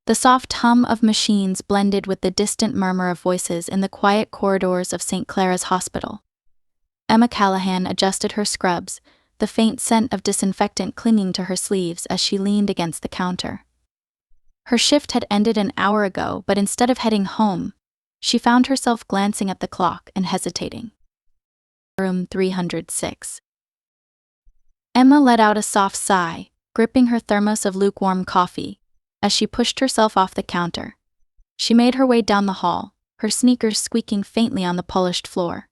The soft hum of machines blended with the distant murmur of voices in the quiet corridors of St. Clara's Hospital. Emma Callahan adjusted her scrubs, the faint scent of disinfectant clinging to her sleeves as she leaned against the counter. Her shift had ended an hour ago, but instead of heading home, she found herself glancing at the clock and hesitating. Room 306. Emma let out a soft sigh, gripping her thermos of lukewarm coffee, as she pushed herself off the counter. She made her way down the hall, her sneakers squeaking faintly on the polished floor.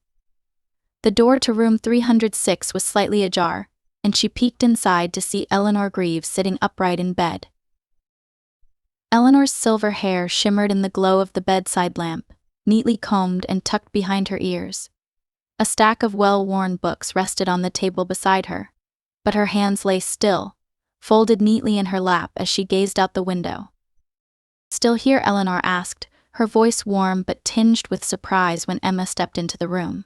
The door to room 306 was slightly ajar, and she peeked inside to see Eleanor Greaves sitting upright in bed. Eleanor's silver hair shimmered in the glow of the bedside lamp, neatly combed and tucked behind her ears. A stack of well-worn books rested on the table beside her, but her hands lay still, folded neatly in her lap as she gazed out the window. "Still here?" Eleanor asked, her voice warm but tinged with surprise when Emma stepped into the room.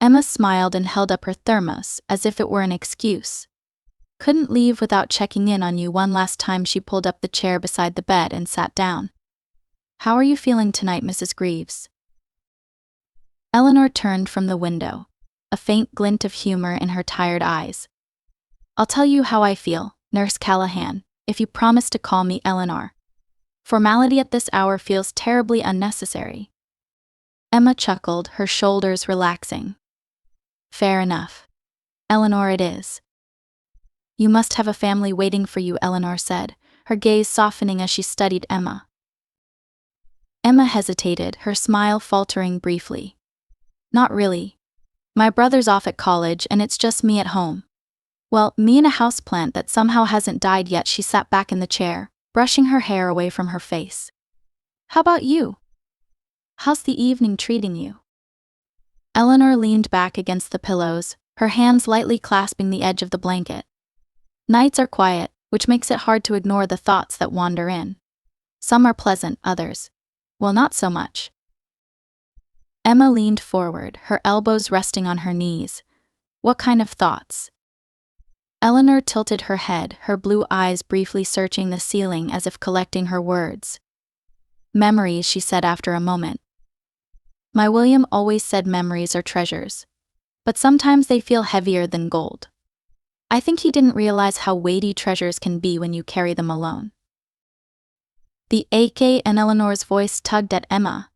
Emma smiled and held up her thermos as if it were an excuse. "Couldn't leave without checking in on you one last time." She pulled up the chair beside the bed and sat down. "How are you feeling tonight, Mrs. Greaves?" Eleanor turned from the window, a faint glint of humor in her tired eyes. "I'll tell you how I feel, Nurse Callahan, if you promise to call me Eleanor. Formality at this hour feels terribly unnecessary." Emma chuckled, her shoulders relaxing. "Fair enough. Eleanor it is." "You must have a family waiting for you," Eleanor said, her gaze softening as she studied Emma. Emma hesitated, her smile faltering briefly. "Not really. My brother's off at college and it's just me at home. Well, me and a houseplant that somehow hasn't died yet." She sat back in the chair, brushing her hair away from her face. "How about you? How's the evening treating you?" Eleanor leaned back against the pillows, her hands lightly clasping the edge of the blanket. "Nights are quiet, which makes it hard to ignore the thoughts that wander in. Some are pleasant, others, well, not so much." Emma leaned forward, her elbows resting on her knees. "What kind of thoughts?" Eleanor tilted her head, her blue eyes briefly searching the ceiling as if collecting her words. "Memories," she said after a moment. "My William always said memories are treasures. But sometimes they feel heavier than gold. I think he didn't realize how weighty treasures can be when you carry them alone." The AK in Eleanor's voice tugged at Emma.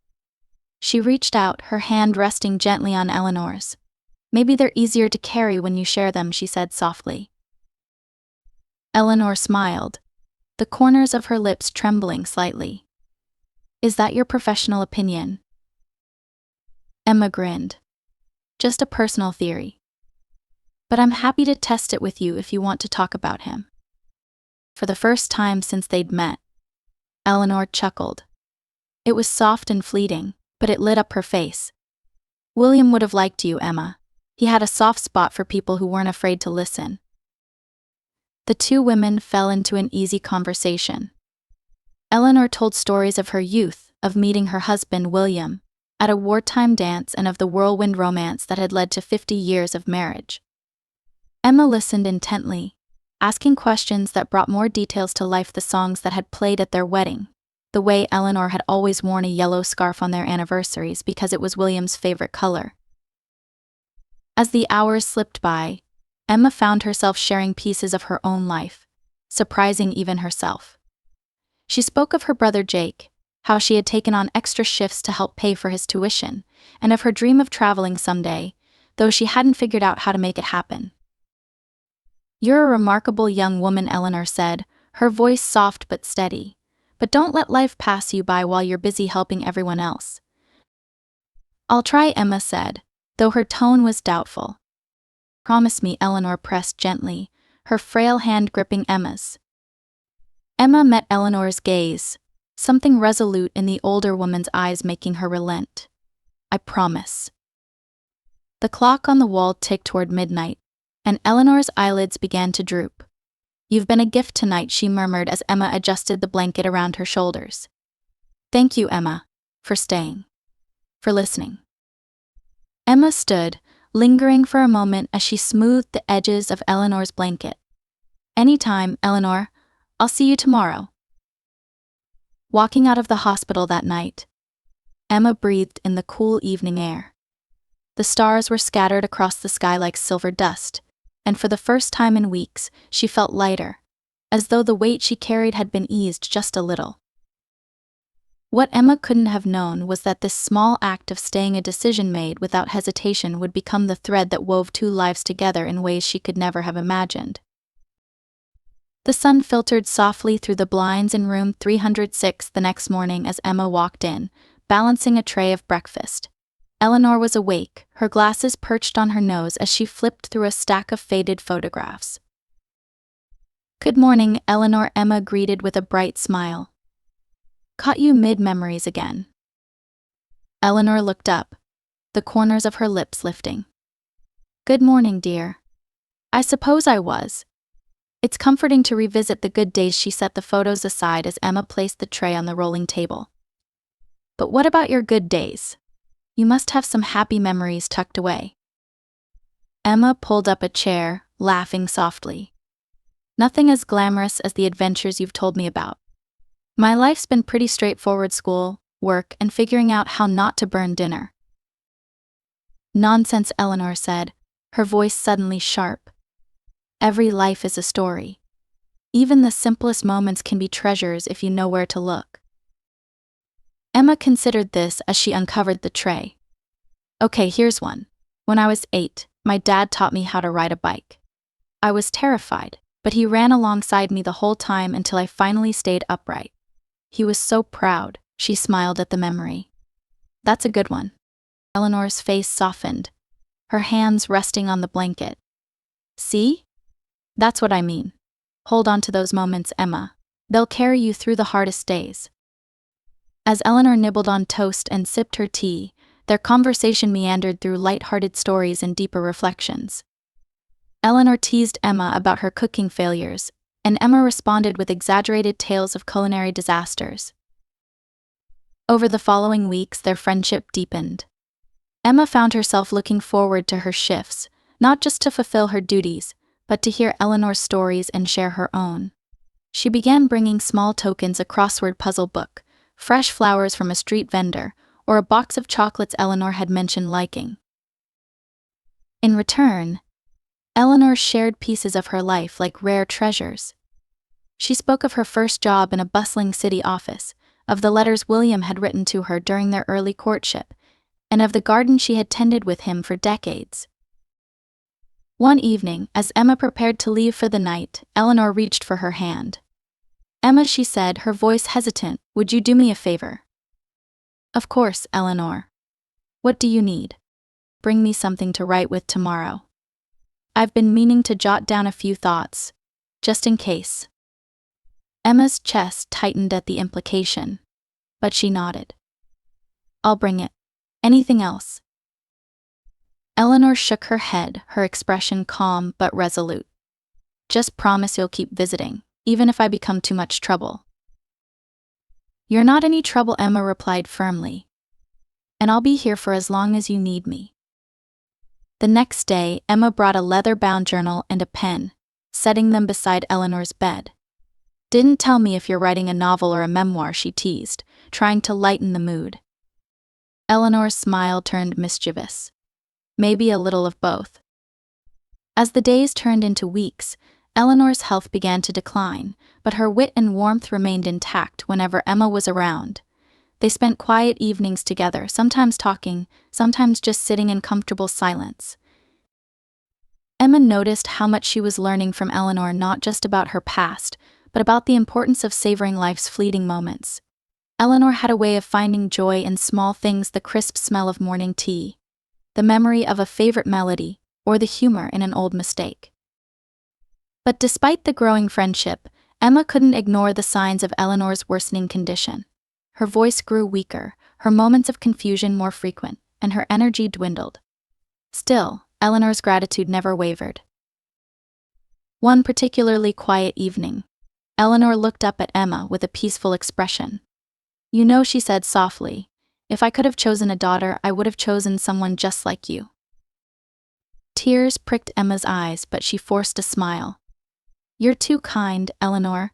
She reached out, her hand resting gently on Eleanor's. "Maybe they're easier to carry when you share them," she said softly. Eleanor smiled, the corners of her lips trembling slightly. "Is that your professional opinion?" Emma grinned. "Just a personal theory. But I'm happy to test it with you if you want to talk about him." For the first time since they'd met, Eleanor chuckled. It was soft and fleeting, but it lit up her face. "William would have liked you, Emma. He had a soft spot for people who weren't afraid to listen." The two women fell into an easy conversation. Eleanor told stories of her youth, of meeting her husband, William, at a wartime dance and of the whirlwind romance that had led to 50 years of marriage. Emma listened intently, asking questions that brought more details to life: the songs that had played at their wedding, the way Eleanor had always worn a yellow scarf on their anniversaries because it was William's favorite color. As the hours slipped by, Emma found herself sharing pieces of her own life, surprising even herself. She spoke of her brother Jake, how she had taken on extra shifts to help pay for his tuition, and of her dream of traveling someday, though she hadn't figured out how to make it happen. "You're a remarkable young woman," Eleanor said, her voice soft but steady. "But don't let life pass you by while you're busy helping everyone else." "I'll try," Emma said, though her tone was doubtful. "Promise me," Eleanor pressed gently, her frail hand gripping Emma's. Emma met Eleanor's gaze, something resolute in the older woman's eyes making her relent. "I promise." The clock on the wall ticked toward midnight, and Eleanor's eyelids began to droop. "You've been a gift tonight," she murmured as Emma adjusted the blanket around her shoulders. "Thank you, Emma, for staying. For listening." Emma stood, lingering for a moment as she smoothed the edges of Eleanor's blanket. "Anytime, Eleanor. I'll see you tomorrow." Walking out of the hospital that night, Emma breathed in the cool evening air. The stars were scattered across the sky like silver dust, and for the first time in weeks, she felt lighter, as though the weight she carried had been eased just a little. What Emma couldn't have known was that this small act of staying a decision made without hesitation would become the thread that wove two lives together in ways she could never have imagined. The sun filtered softly through the blinds in room 306 the next morning as Emma walked in, balancing a tray of breakfast. Eleanor was awake, her glasses perched on her nose as she flipped through a stack of faded photographs. "Good morning, Eleanor," Emma greeted with a bright smile. "Caught you mid-memories again." Eleanor looked up, the corners of her lips lifting. "Good morning, dear. I suppose I was." It's comforting to revisit the good days. She set the photos aside as Emma placed the tray on the rolling table. "But what about your good days? You must have some happy memories tucked away." Emma pulled up a chair, laughing softly. "Nothing as glamorous as the adventures you've told me about. My life's been pretty straightforward: school, work, and figuring out how not to burn dinner." "Nonsense," Eleanor said, her voice suddenly sharp. "Every life is a story. Even the simplest moments can be treasures if you know where to look." Emma considered this as she uncovered the tray. "Okay, here's one. When I was 8, my dad taught me how to ride a bike. I was terrified, but he ran alongside me the whole time until I finally stayed upright. He was so proud." She smiled at the memory. "That's a good one." Eleanor's face softened, her hands resting on the blanket. "See? That's what I mean. Hold on to those moments, Emma. They'll carry you through the hardest days." As Eleanor nibbled on toast and sipped her tea, their conversation meandered through light-hearted stories and deeper reflections. Eleanor teased Emma about her cooking failures, and Emma responded with exaggerated tales of culinary disasters. Over the following weeks, their friendship deepened. Emma found herself looking forward to her shifts, not just to fulfill her duties, but to hear Eleanor's stories and share her own. She began bringing small tokens: a crossword puzzle book, fresh flowers from a street vendor, or a box of chocolates Eleanor had mentioned liking. In return, Eleanor shared pieces of her life like rare treasures. She spoke of her first job in a bustling city office, of the letters William had written to her during their early courtship, and of the garden she had tended with him for decades. One evening, as Emma prepared to leave for the night, Eleanor reached for her hand. "Emma," she said, her voice hesitant, "would you do me a favor?" "Of course, Eleanor. What do you need?" "Bring me something to write with tomorrow. I've been meaning to jot down a few thoughts, just in case." Emma's chest tightened at the implication, but she nodded. "I'll bring it. Anything else?" Eleanor shook her head, her expression calm but resolute. "Just promise you'll keep visiting, even if I become too much trouble." "You're not any trouble," Emma replied firmly. "And I'll be here for as long as you need me." The next day, Emma brought a leather-bound journal and a pen, setting them beside Eleanor's bed. "Didn't tell me if you're writing a novel or a memoir," she teased, trying to lighten the mood. Eleanor's smile turned mischievous. "Maybe a little of both." As the days turned into weeks, Eleanor's health began to decline, but her wit and warmth remained intact whenever Emma was around. They spent quiet evenings together, sometimes talking, sometimes just sitting in comfortable silence. Emma noticed how much she was learning from Eleanor, not just about her past, but about the importance of savoring life's fleeting moments. Eleanor had a way of finding joy in small things: the crisp smell of morning tea, the memory of a favorite melody, or the humor in an old mistake. But despite the growing friendship, Emma couldn't ignore the signs of Eleanor's worsening condition. Her voice grew weaker, her moments of confusion more frequent, and her energy dwindled. Still, Eleanor's gratitude never wavered. One particularly quiet evening, Eleanor looked up at Emma with a peaceful expression. "You know," she said softly, "if I could have chosen a daughter, I would have chosen someone just like you." Tears pricked Emma's eyes, but she forced a smile. "You're too kind, Eleanor."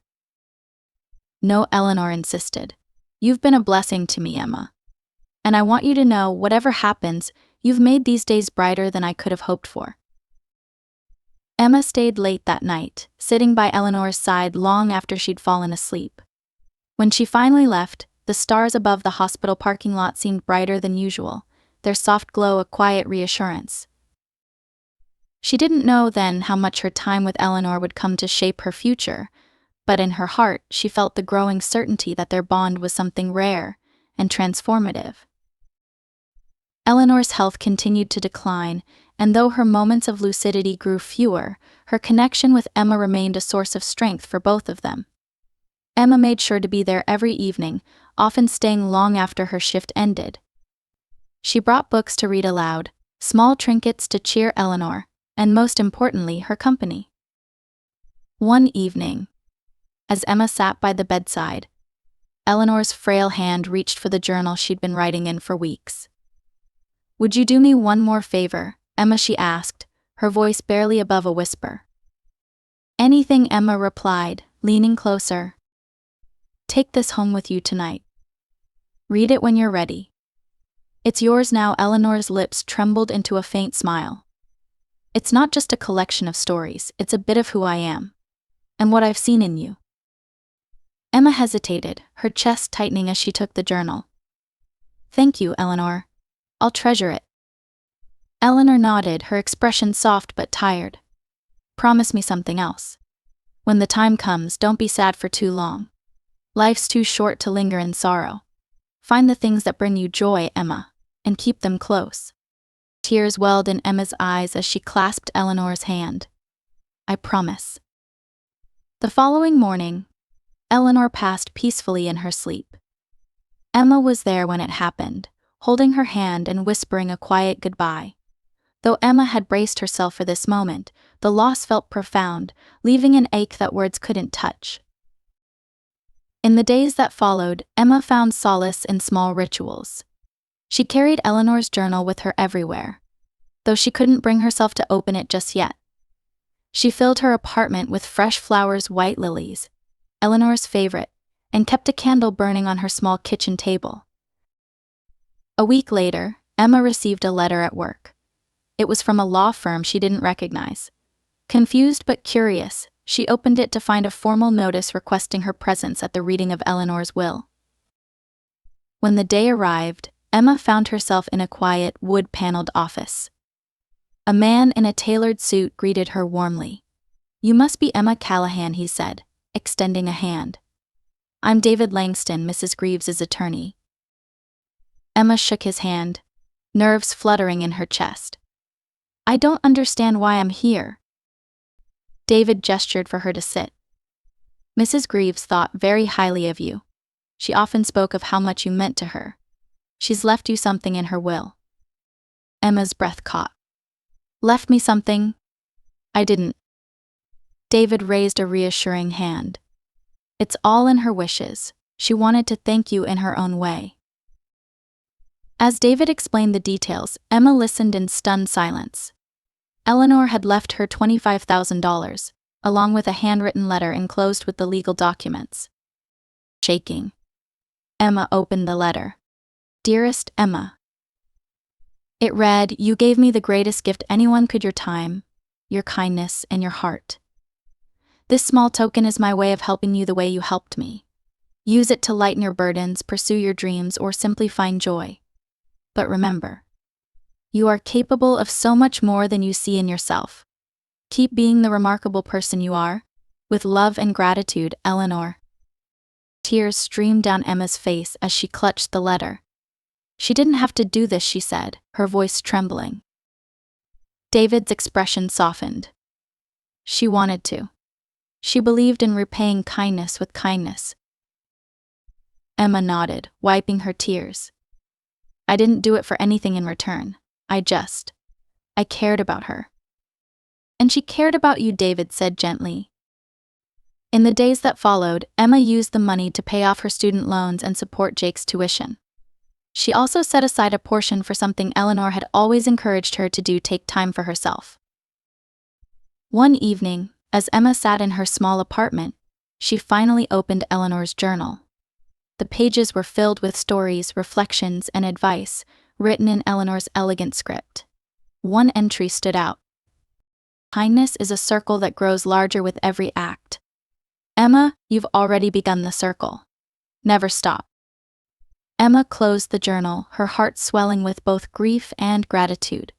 "No," Eleanor insisted. You've been a blessing to me, Emma. And I want you to know, whatever happens, you've made these days brighter than I could have hoped for. Emma stayed late that night, sitting by Eleanor's side long after she'd fallen asleep. When she finally left, the stars above the hospital parking lot seemed brighter than usual, their soft glow a quiet reassurance. She didn't know then how much her time with Eleanor would come to shape her future, but in her heart she felt the growing certainty that their bond was something rare and transformative. Eleanor's health continued to decline, and though her moments of lucidity grew fewer, her connection with Emma remained a source of strength for both of them. Emma made sure to be there every evening, often staying long after her shift ended. She brought books to read aloud, small trinkets to cheer Eleanor, and most importantly, her company. One evening, as Emma sat by the bedside, Eleanor's frail hand reached for the journal she'd been writing in for weeks. "Would you do me one more favor, Emma?" she asked, her voice barely above a whisper. "Anything," Emma replied, leaning closer. "Take this home with you tonight. Read it when you're ready. It's yours now." Eleanor's lips trembled into a faint smile. "It's not just a collection of stories, it's a bit of who I am. And what I've seen in you." Emma hesitated, her chest tightening as she took the journal. "Thank you, Eleanor. I'll treasure it." Eleanor nodded, her expression soft but tired. "Promise me something else. When the time comes, don't be sad for too long. Life's too short to linger in sorrow. Find the things that bring you joy, Emma, and keep them close." Tears welled in Emma's eyes as she clasped Eleanor's hand. "I promise." The following morning, Eleanor passed peacefully in her sleep. Emma was there when it happened, holding her hand and whispering a quiet goodbye. Though Emma had braced herself for this moment, the loss felt profound, leaving an ache that words couldn't touch. In the days that followed, Emma found solace in small rituals. She carried Eleanor's journal with her everywhere, though she couldn't bring herself to open it just yet. She filled her apartment with fresh flowers, white lilies, Eleanor's favorite, and kept a candle burning on her small kitchen table. A week later, Emma received a letter at work. It was from a law firm she didn't recognize. Confused but curious, she opened it to find a formal notice requesting her presence at the reading of Eleanor's will. When the day arrived, Emma found herself in a quiet, wood-paneled office. A man in a tailored suit greeted her warmly. "You must be Emma Callahan," he said, extending a hand. "I'm David Langston, Mrs. Greaves's attorney." Emma shook his hand, nerves fluttering in her chest. "I don't understand why I'm here." David gestured for her to sit. "Mrs. Greaves thought very highly of you. She often spoke of how much you meant to her. She's left you something in her will." Emma's breath caught. "Left me something? I didn't." David raised a reassuring hand. "It's all in her wishes. She wanted to thank you in her own way." As David explained the details, Emma listened in stunned silence. Eleanor had left her $25,000, along with a handwritten letter enclosed with the legal documents. Shaking, Emma opened the letter. "Dearest Emma." It read, "You gave me the greatest gift anyone could, your time, your kindness, and your heart. This small token is my way of helping you the way you helped me. Use it to lighten your burdens, pursue your dreams, or simply find joy. But remember, you are capable of so much more than you see in yourself. Keep being the remarkable person you are. With love and gratitude, Eleanor." Tears streamed down Emma's face as she clutched the letter. "She didn't have to do this," she said, her voice trembling. David's expression softened. "She wanted to. She believed in repaying kindness with kindness." Emma nodded, wiping her tears. "I didn't do it for anything in return. I cared about her." "And she cared about you," David said gently. In the days that followed, Emma used the money to pay off her student loans and support Jake's tuition. She also set aside a portion for something Eleanor had always encouraged her to do: take time for herself. One evening, as Emma sat in her small apartment, she finally opened Eleanor's journal. The pages were filled with stories, reflections, and advice, written in Eleanor's elegant script. One entry stood out. Kindness is a circle that grows larger with every act. Emma, you've already begun the circle. Never stop. Emma closed the journal, her heart swelling with both grief and gratitude.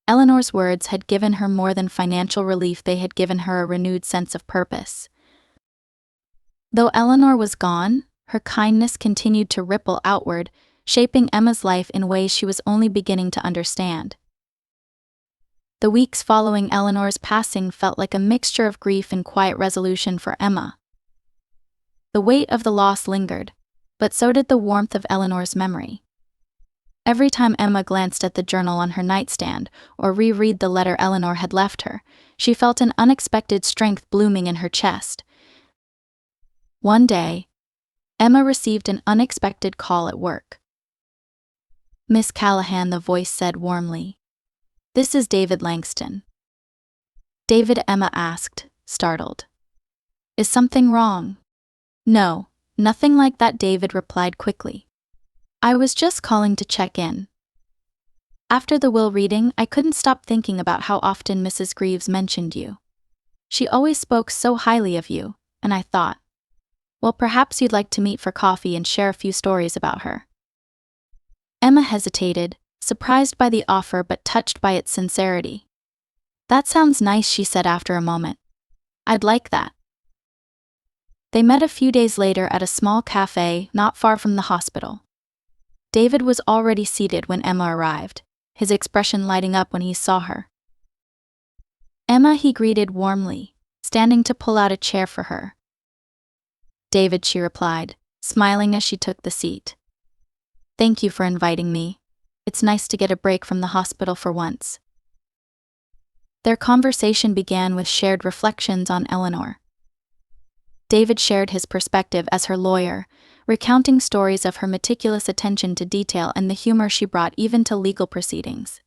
Eleanor's words had given her more than financial relief, they had given her a renewed sense of purpose. Though Eleanor was gone, her kindness continued to ripple outward, shaping Emma's life in ways she was only beginning to understand. The weeks following Eleanor's passing felt like a mixture of grief and quiet resolution for Emma. The weight of the loss lingered, but so did the warmth of Eleanor's memory. Every time Emma glanced at the journal on her nightstand or reread the letter Eleanor had left her, she felt an unexpected strength blooming in her chest. One day, Emma received an unexpected call at work. "Miss Callahan," the voice said warmly. "This is David Langston." "David?" Emma asked, startled. "Is something wrong?" "No, nothing like that," David replied quickly. "I was just calling to check in. After the will reading, I couldn't stop thinking about how often Mrs. Greaves mentioned you. She always spoke so highly of you, and I thought, well, perhaps you'd like to meet for coffee and share a few stories about her." Emma hesitated, surprised by the offer but touched by its sincerity. "That sounds nice," she said after a moment. "I'd like that." They met a few days later at a small cafe not far from the hospital. David was already seated when Emma arrived, his expression lighting up when he saw her. "Emma," he greeted warmly, standing to pull out a chair for her. "David," she replied, smiling as she took the seat. "Thank you for inviting me. It's nice to get a break from the hospital for once." Their conversation began with shared reflections on Eleanor. David shared his perspective as her lawyer, recounting stories of her meticulous attention to detail and the humor she brought even to legal proceedings.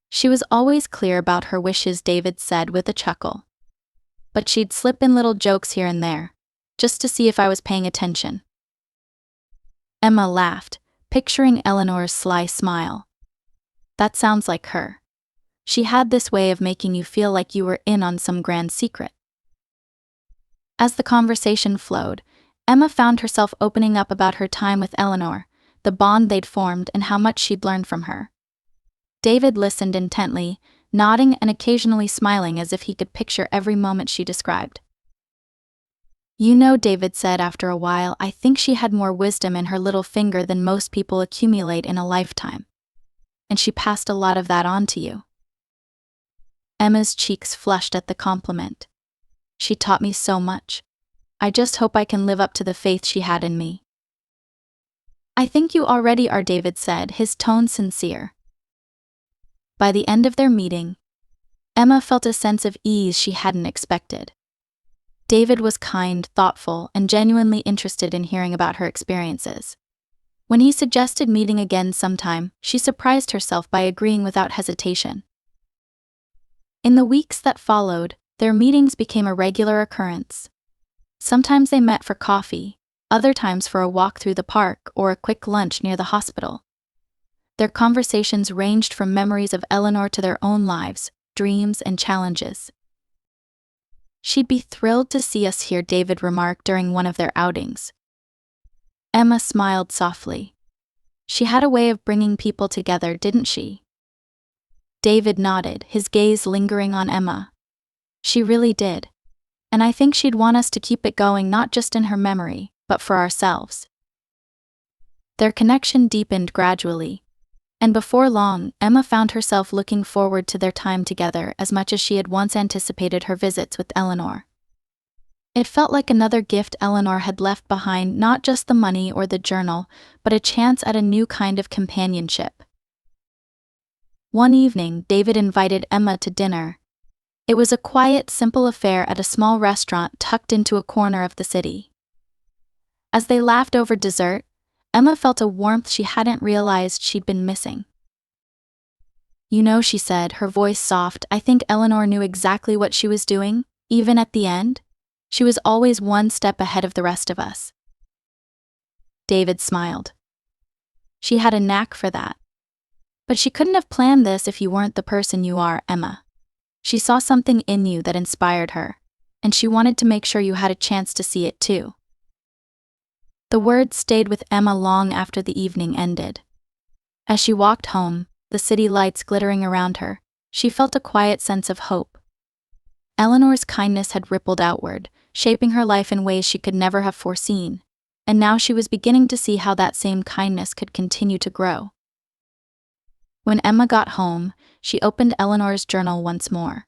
"She was always clear about her wishes," David said with a chuckle. "But she'd slip in little jokes here and there, just to see if I was paying attention." Emma laughed, picturing Eleanor's sly smile. "That sounds like her. She had this way of making you feel like you were in on some grand secret." As the conversation flowed, Emma found herself opening up about her time with Eleanor, the bond they'd formed, and how much she'd learned from her. David listened intently, nodding and occasionally smiling as if he could picture every moment she described. "You know," David said after a while, "I think she had more wisdom in her little finger than most people accumulate in a lifetime. And she passed a lot of that on to you." Emma's cheeks flushed at the compliment. "She taught me so much. I just hope I can live up to the faith she had in me." "I think you already are," David said, his tone sincere. By the end of their meeting, Emma felt a sense of ease she hadn't expected. David was kind, thoughtful, and genuinely interested in hearing about her experiences. When he suggested meeting again sometime, she surprised herself by agreeing without hesitation. In the weeks that followed, their meetings became a regular occurrence. Sometimes they met for coffee, other times for a walk through the park or a quick lunch near the hospital. Their conversations ranged from memories of Eleanor to their own lives, dreams, and challenges. "She'd be thrilled to see us here," David remarked during one of their outings. Emma smiled softly. "She had a way of bringing people together, didn't she?" David nodded, his gaze lingering on Emma. "She really did. And I think she'd want us to keep it going, not just in her memory, but for ourselves." Their connection deepened gradually, and before long, Emma found herself looking forward to their time together as much as she had once anticipated her visits with Eleanor. It felt like another gift Eleanor had left behind, not just the money or the journal, but a chance at a new kind of companionship. One evening, David invited Emma to dinner. It was a quiet, simple affair at a small restaurant tucked into a corner of the city. As they laughed over dessert, Emma felt a warmth she hadn't realized she'd been missing. "You know," she said, her voice soft, "I think Eleanor knew exactly what she was doing, even at the end. She was always one step ahead of the rest of us." David smiled. She had a knack for that. But she couldn't have planned this if you weren't the person you are, Emma. She saw something in you that inspired her, and she wanted to make sure you had a chance to see it too. The words stayed with Emma long after the evening ended. As she walked home, the city lights glittering around her, she felt a quiet sense of hope. Eleanor's kindness had rippled outward, shaping her life in ways she could never have foreseen, and now she was beginning to see how that same kindness could continue to grow. When Emma got home, she opened Eleanor's journal once more.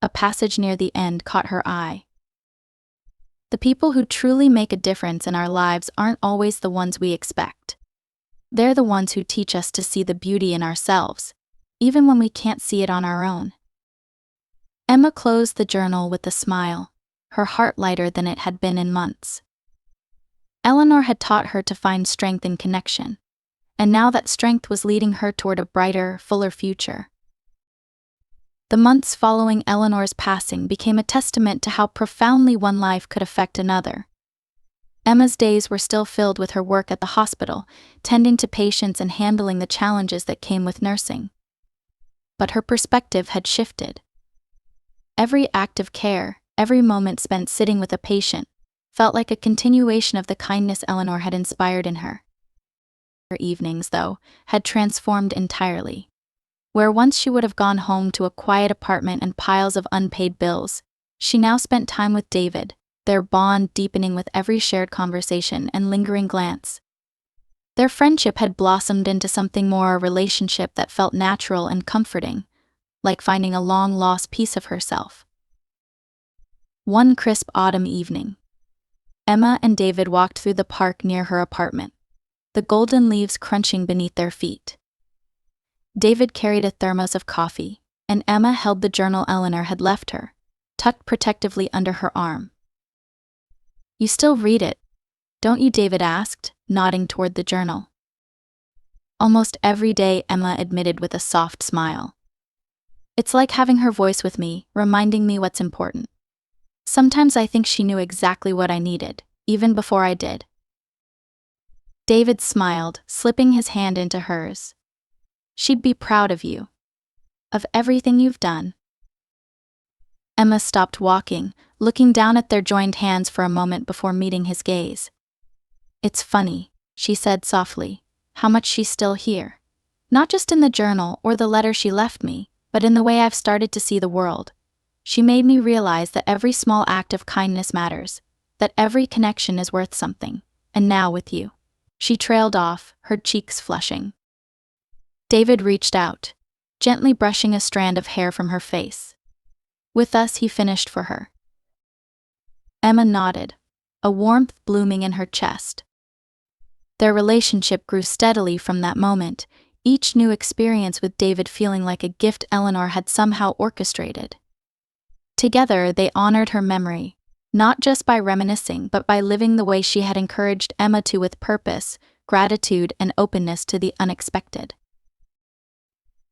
A passage near the end caught her eye. The people who truly make a difference in our lives aren't always the ones we expect. They're the ones who teach us to see the beauty in ourselves, even when we can't see it on our own. Emma closed the journal with a smile, her heart lighter than it had been in months. Eleanor had taught her to find strength in connection, and now that strength was leading her toward a brighter, fuller future. The months following Eleanor's passing became a testament to how profoundly one life could affect another. Emma's days were still filled with her work at the hospital, tending to patients and handling the challenges that came with nursing. But her perspective had shifted. Every act of care, every moment spent sitting with a patient, felt like a continuation of the kindness Eleanor had inspired in her. Her evenings, though, had transformed entirely. Where once she would have gone home to a quiet apartment and piles of unpaid bills, she now spent time with David, their bond deepening with every shared conversation and lingering glance. Their friendship had blossomed into something more, a relationship that felt natural and comforting, like finding a long-lost piece of herself. One crisp autumn evening, Emma and David walked through the park near her apartment, the golden leaves crunching beneath their feet. David carried a thermos of coffee, and Emma held the journal Eleanor had left her, tucked protectively under her arm. "You still read it, don't you?" David asked, nodding toward the journal. "Almost every day," Emma admitted with a soft smile. "It's like having her voice with me, reminding me what's important. Sometimes I think she knew exactly what I needed, even before I did." David smiled, slipping his hand into hers. "She'd be proud of you. Of everything you've done." Emma stopped walking, looking down at their joined hands for a moment before meeting his gaze. "It's funny," she said softly, "how much she's still here. Not just in the journal or the letter she left me, but in the way I've started to see the world. She made me realize that every small act of kindness matters, that every connection is worth something, and now with you." She trailed off, her cheeks flushing. David reached out, gently brushing a strand of hair from her face. "With us," he finished for her. Emma nodded, a warmth blooming in her chest. Their relationship grew steadily from that moment, each new experience with David feeling like a gift Eleanor had somehow orchestrated. Together, they honored her memory, not just by reminiscing but by living the way she had encouraged Emma to, with purpose, gratitude, and openness to the unexpected.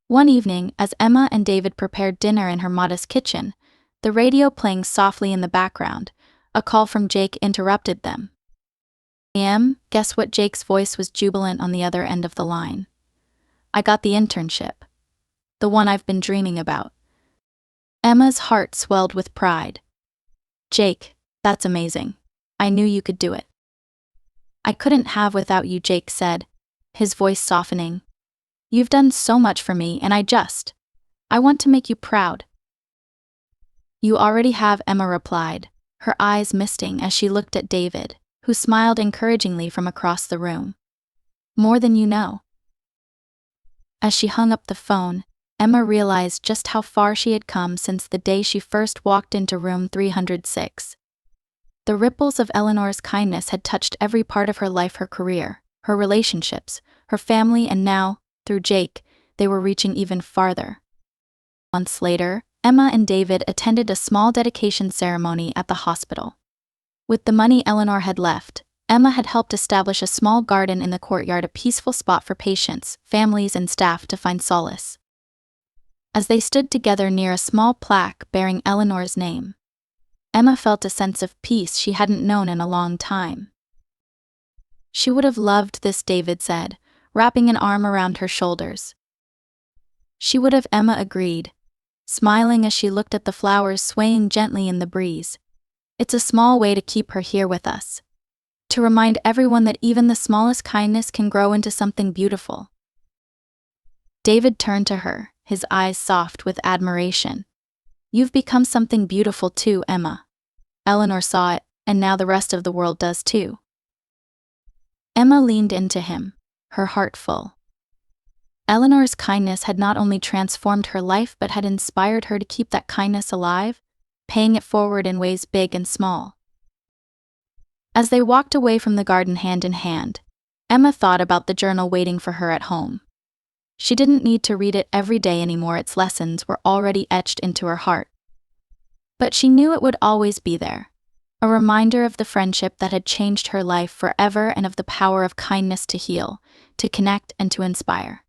One evening, as Emma and David prepared dinner in her modest kitchen, the radio playing softly in the background, a call from Jake interrupted them. Guess what?" Jake's voice was jubilant on the other end of the line. "I got the internship. The one I've been dreaming about." Emma's heart swelled with pride. "Jake, that's amazing. I knew you could do it." "I couldn't have without you," Jake said, his voice softening. "You've done so much for me, and I want to make you proud." "You already have," Emma replied, her eyes misting as she looked at David, who smiled encouragingly from across the room. "More than you know." As she hung up the phone, Emma realized just how far she had come since the day she first walked into room 306. The ripples of Eleanor's kindness had touched every part of her life, her career, her relationships, her family, and now, through Jake, they were reaching even farther. Months later, Emma and David attended a small dedication ceremony at the hospital. With the money Eleanor had left, Emma had helped establish a small garden in the courtyard, a peaceful spot for patients, families, and staff to find solace. As they stood together near a small plaque bearing Eleanor's name, Emma felt a sense of peace she hadn't known in a long time. She would have loved this, David said, wrapping an arm around her shoulders. She would have, Emma agreed, smiling as she looked at the flowers swaying gently in the breeze. It's a small way to keep her here with us. To remind everyone that even the smallest kindness can grow into something beautiful. David turned to her, his eyes soft with admiration. You've become something beautiful too, Emma. Eleanor saw it, and now the rest of the world does too. Emma leaned into him, her heart full. Eleanor's kindness had not only transformed her life but had inspired her to keep that kindness alive, paying it forward in ways big and small. As they walked away from the garden hand in hand, Emma thought about the journal waiting for her at home. She didn't need to read it every day anymore, its lessons were already etched into her heart. But she knew it would always be there, a reminder of the friendship that had changed her life forever and of the power of kindness to heal, to connect, and to inspire.